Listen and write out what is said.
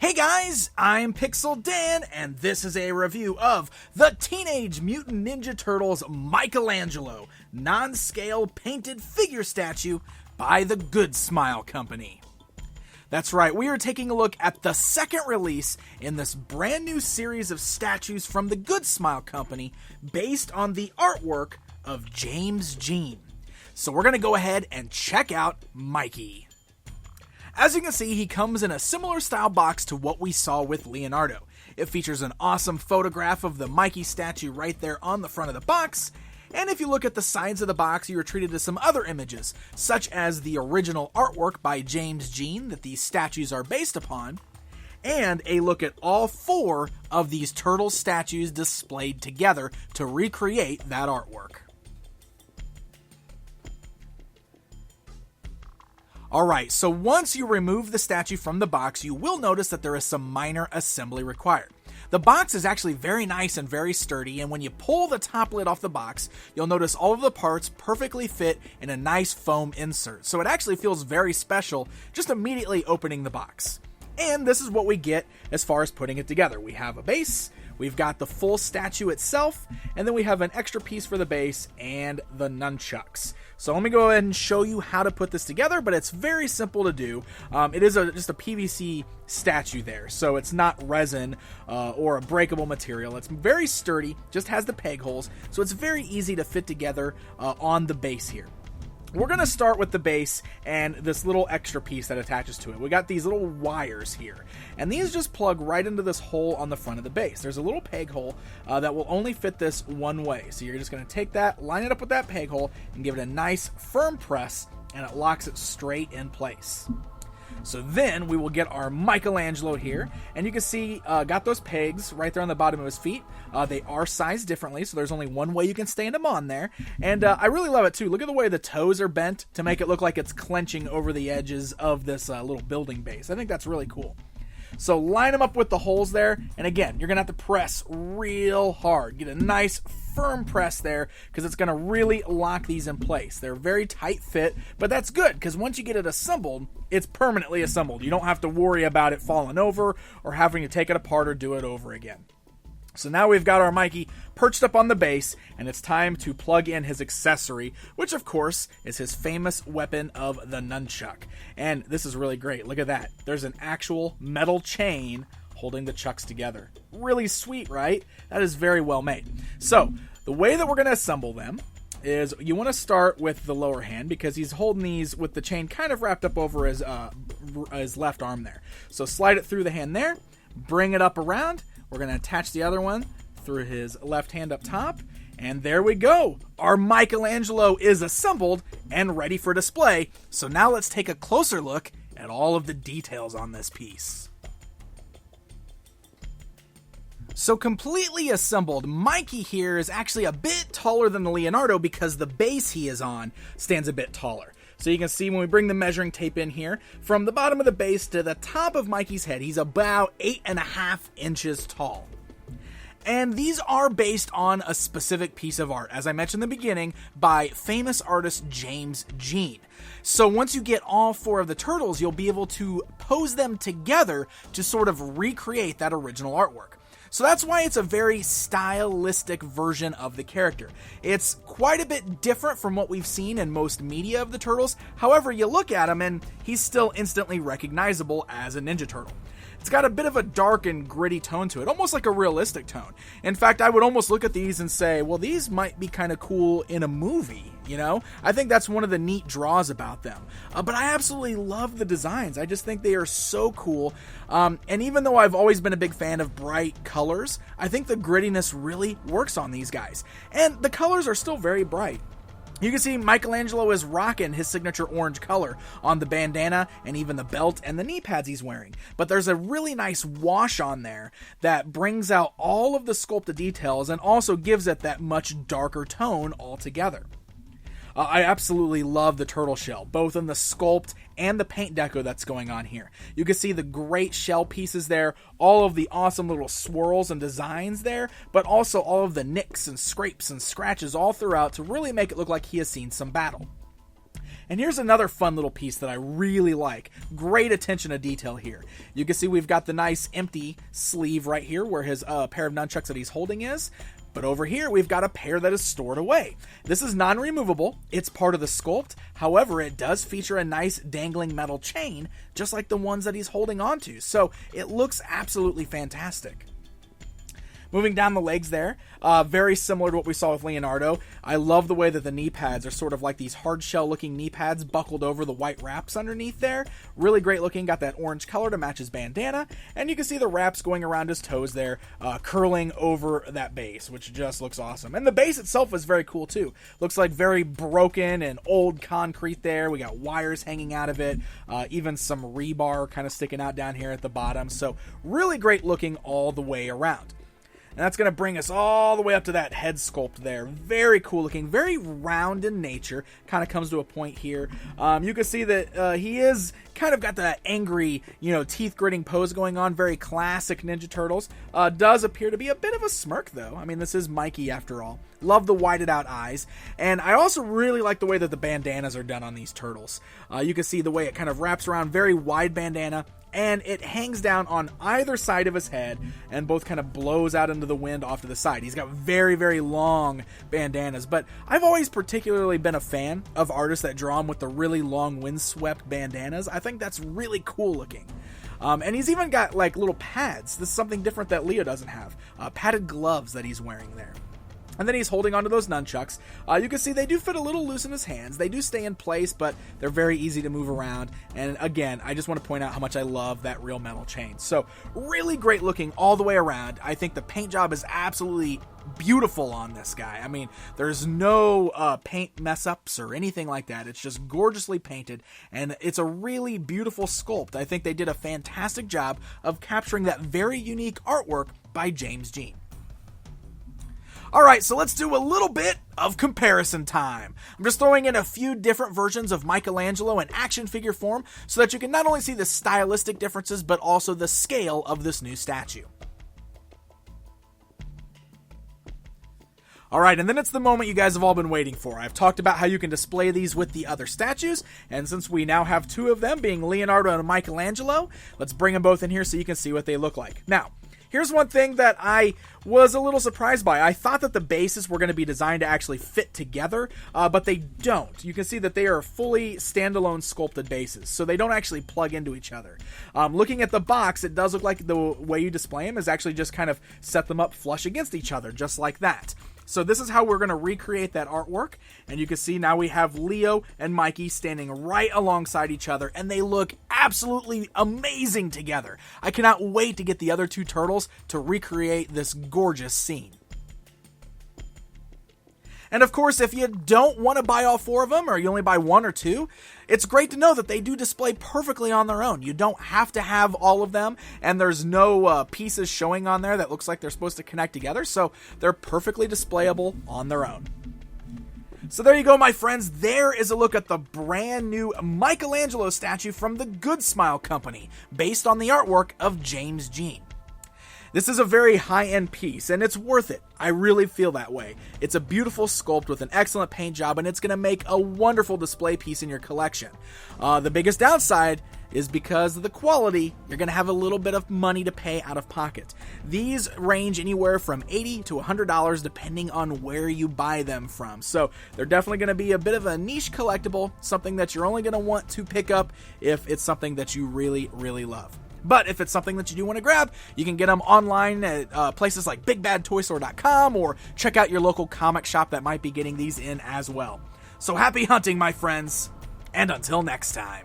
Hey guys, I'm Pixel Dan, and this is a review of the Teenage Mutant Ninja Turtles Michelangelo non-scale painted figure statue by the Good Smile Company. That's right, we are taking a look at the second release in this brand new series of statues from the Good Smile Company based on the artwork of James Jean. So we're going to go ahead and check out Mikey. As you can see, he comes in a similar style box to what we saw with Leonardo. It features an awesome photograph of the Mikey statue right there on the front of the box, and if you look at the sides of the box, you are treated to some other images, such as the original artwork by James Jean that these statues are based upon, and a look at all four of these turtle statues displayed together to recreate that artwork. Alright, so once you remove the statue from the box, you will notice that there is some minor assembly required. The box is actually very nice and very sturdy, and when you pull the top lid off the box, you'll notice all of the parts perfectly fit in a nice foam insert. So it actually feels very special just immediately opening the box. And this is what we get as far as putting it together. We have a base, we've got the full statue itself, and then we have an extra piece for the base and the nunchucks. So let me go ahead and show you how to put this together, but it's very simple to do. It is just a PVC statue there, so it's not resin or a breakable material. It's very sturdy, just has the peg holes, so it's very easy to fit together on the base here. We're going to start with the base and this little extra piece that attaches to it. We got these little wires here, and these just plug right into this hole on the front of the base. There's a little peg hole that will only fit this one way. So you're just going to take that, line it up with that peg hole, and give it a nice firm press, and it locks it straight in place. So then we will get our Michelangelo here, and you can see got those pegs right there on the bottom of his feet. They are sized differently, so there's only one way you can stand him on there. And I really love it too. Look at the way the toes are bent to make it look like it's clenching over the edges of this little building base. I think that's really cool. So line them up with the holes there, and again, you're going to have to press real hard. Get a nice firm press there, because it's going to really lock these in place. They're very tight fit, but that's good, because once you get it assembled, it's permanently assembled. You don't have to worry about it falling over, or having to take it apart or do it over again. So now we've got our Mikey perched up on the base, and it's time to plug in his accessory, which of course is his famous weapon of the nunchuck. And this is really great. Look at that. There's an actual metal chain holding the chucks together. Really sweet, right? That is very well made. So the way that we're going to assemble them is you want to start with the lower hand, because he's holding these with the chain kind of wrapped up over his left arm there. So slide it through the hand there, bring it up around. We're going to attach the other one through his left hand up top, and there we go. Our Michelangelo is assembled and ready for display. So now let's take a closer look at all of the details on this piece. So completely assembled, Mikey here is actually a bit taller than the Leonardo because the base he is on stands a bit taller. So you can see when we bring the measuring tape in here, from the bottom of the base to the top of Mikey's head, he's about 8.5 inches tall. And these are based on a specific piece of art, as I mentioned in the beginning, by famous artist James Jean. So once you get all four of the turtles, you'll be able to pose them together to sort of recreate that original artwork. So that's why it's a very stylistic version of the character. It's quite a bit different from what we've seen in most media of the Turtles. However, you look at him and he's still instantly recognizable as a Ninja Turtle. It's got a bit of a dark and gritty tone to it, almost like a realistic tone. In fact, I would almost look at these and say, well, these might be kind of cool in a movie, you know? I think that's one of the neat draws about them. But I absolutely love the designs. I just think they are so cool. And even though I've always been a big fan of bright colors, I think the grittiness really works on these guys. And the colors are still very bright. You can see Michelangelo is rocking his signature orange color on the bandana and even the belt and the knee pads he's wearing. But there's a really nice wash on there that brings out all of the sculpted details and also gives it that much darker tone altogether. I absolutely love the turtle shell, both in the sculpt and the paint deco that's going on here. You can see the great shell pieces there, all of the awesome little swirls and designs there, but also all of the nicks and scrapes and scratches all throughout to really make it look like he has seen some battle. And here's another fun little piece that I really like. Great attention to detail here. You can see we've got the nice empty sleeve right here where his pair of nunchucks that he's holding is. But over here, we've got a pair that is stored away. This is non-removable. It's part of the sculpt. However, it does feature a nice dangling metal chain, just like the ones that he's holding onto. So it looks absolutely fantastic. Moving down the legs there, very similar to what we saw with Leonardo. I love the way that the knee pads are sort of like these hard shell looking knee pads buckled over the white wraps underneath there. Really great looking, got that orange color to match his bandana. And you can see the wraps going around his toes there, curling over that base, which just looks awesome. And the base itself is very cool too. Looks like very broken and old concrete there. We got wires hanging out of it, even some rebar kind of sticking out down here at the bottom. So really great looking all the way around. And that's going to bring us all the way up to that head sculpt there. Very cool looking, very round in nature. Kind of comes to a point here. You can see that he is kind of got that angry, teeth gritting pose going on. Very classic Ninja Turtles. Does appear to be a bit of a smirk though. I mean, this is Mikey after all. Love the whited out eyes. And I also really like the way that the bandanas are done on these turtles. You can see the way it kind of wraps around, very wide bandana. And it hangs down on either side of his head and both kind of blows out into the wind off to the side. He's got very, very long bandanas, but I've always particularly been a fan of artists that draw them with the really long windswept bandanas. I think that's really cool looking. And he's even got like little pads. This is something different that Leo doesn't have. Padded gloves that he's wearing there. And then he's holding onto those nunchucks. You can see they do fit a little loose in his hands. They do stay in place, but they're very easy to move around. And again, I just want to point out how much I love that real metal chain. So really great looking all the way around. I think the paint job is absolutely beautiful on this guy. I mean, there's no paint mess ups or anything like that. It's just gorgeously painted, and it's a really beautiful sculpt. I think they did a fantastic job of capturing that very unique artwork by James Jean. Alright, so let's do a little bit of comparison time. I'm just throwing in a few different versions of Michelangelo in action figure form so that you can not only see the stylistic differences, but also the scale of this new statue. Alright, and then it's the moment you guys have all been waiting for. I've talked about how you can display these with the other statues, and since we now have two of them, being Leonardo and Michelangelo, let's bring them both in here so you can see what they look like. Now, here's one thing that I was a little surprised by. I thought that the bases were going to be designed to actually fit together, but they don't. You can see that they are fully standalone sculpted bases, so they don't actually plug into each other. Looking at the box, it does look like the way you display them is actually just kind of set them up flush against each other, just like that. So this is how we're going to recreate that artwork, and you can see now we have Leo and Mikey standing right alongside each other, and they look absolutely amazing together. I cannot wait to get the other two turtles to recreate this gorgeous scene. And of course, if you don't want to buy all four of them, or you only buy one or two, it's great to know that they do display perfectly on their own. You don't have to have all of them, and there's no pieces showing on there that looks like they're supposed to connect together, so they're perfectly displayable on their own. So there you go, my friends. There is a look at the brand new Michelangelo statue from the Good Smile Company, based on the artwork of James Jean. This is a very high-end piece, and it's worth it. I really feel that way. It's a beautiful sculpt with an excellent paint job, and it's going to make a wonderful display piece in your collection. The biggest downside is because of the quality, you're going to have a little bit of money to pay out of pocket. These range anywhere from $80 to $100 depending on where you buy them from. So they're definitely going to be a bit of a niche collectible, something that you're only going to want to pick up if it's something that you really, really love. But if it's something that you do want to grab, you can get them online at places like BigBadToyStore.com, or check out your local comic shop that might be getting these in as well. So happy hunting, my friends, and until next time.